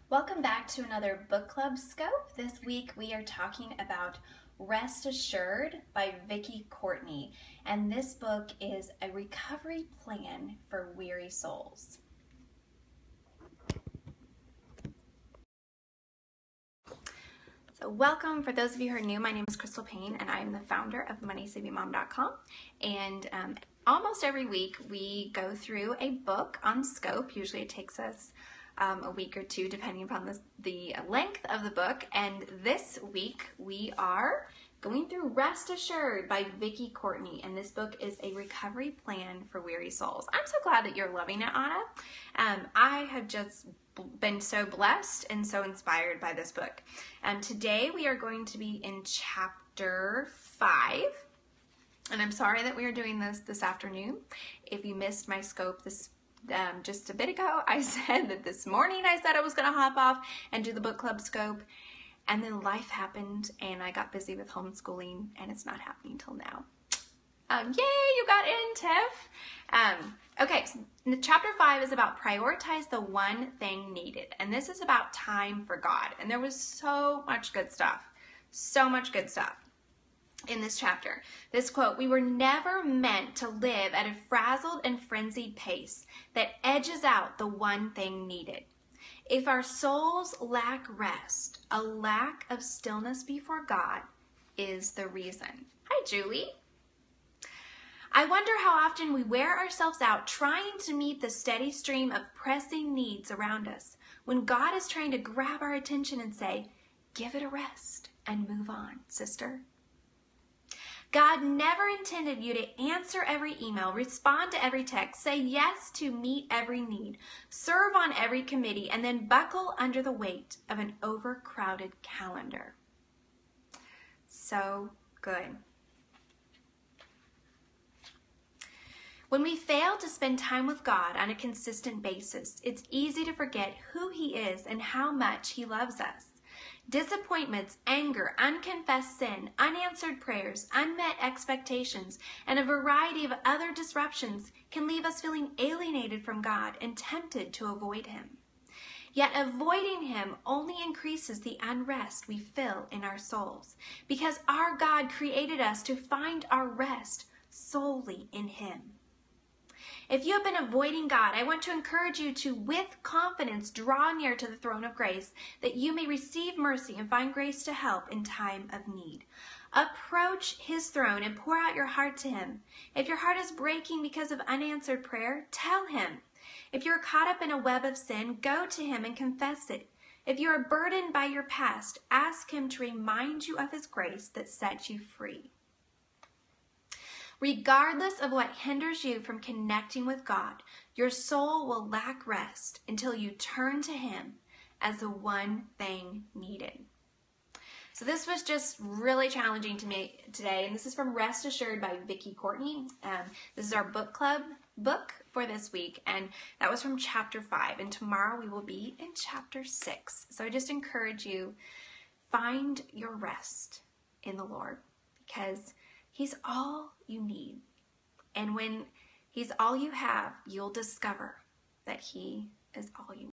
Welcome back to another book club scope. This week we are talking about Rest Assured by Vicki Courtney, and this book is a recovery plan for weary souls. So welcome. For those of you who are new, my name is Crystal Payne and I am the founder of MoneySavingMom.com, and almost every week we go through a book on scope. Usually it takes us a week or two depending upon the length of the book, and this week we are going through Rest Assured by Vicki Courtney, and this book is a recovery plan for weary souls. I'm so glad that you're loving it, Anna. I have just been so blessed and so inspired by this book. Today we are going to be in chapter 5, and I'm sorry that we are doing this afternoon. If you missed my scope just a bit ago, I said that this morning I said I was going to hop off and do the book club scope, and then life happened and I got busy with homeschooling and it's not happening till now. Yay, you got in, Tiff. Okay, so chapter 5 is about prioritize the one thing needed, and this is about time for God, and there was so much good stuff in this chapter. This quote: "We were never meant to live at a frazzled and frenzied pace that edges out the one thing needed. If our souls lack rest, a lack of stillness before God is the reason." Hi, Julie. "I wonder how often we wear ourselves out trying to meet the steady stream of pressing needs around us, when God is trying to grab our attention and say, 'Give it a rest and move on, sister.' God never intended you to answer every email, respond to every text, say yes to meet every need, serve on every committee, and then buckle under the weight of an overcrowded calendar." So good. When we fail to spend time with God on a consistent basis, it's easy to forget who He is and how much He loves us. Disappointments, anger, unconfessed sin, unanswered prayers, unmet expectations, and a variety of other disruptions can leave us feeling alienated from God and tempted to avoid Him. Yet avoiding Him only increases the unrest we feel in our souls, because our God created us to find our rest solely in Him. If you have been avoiding God, I want to encourage you to, with confidence, draw near to the throne of grace, that you may receive mercy and find grace to help in time of need. Approach His throne and pour out your heart to Him. If your heart is breaking because of unanswered prayer, tell Him. If you're caught up in a web of sin, go to Him and confess it. If you are burdened by your past, ask Him to remind you of His grace that sets you free. Regardless of what hinders you from connecting with God, your soul will lack rest until you turn to Him as the one thing needed. So this was just really challenging to me today, and this is from Rest Assured by Vicki Courtney. This is our book club book for this week, and that was from chapter 5, and tomorrow we will be in chapter 6. So I just encourage you, find your rest in the Lord, because He's all you need. And when He's all you have, you'll discover that He is all you need.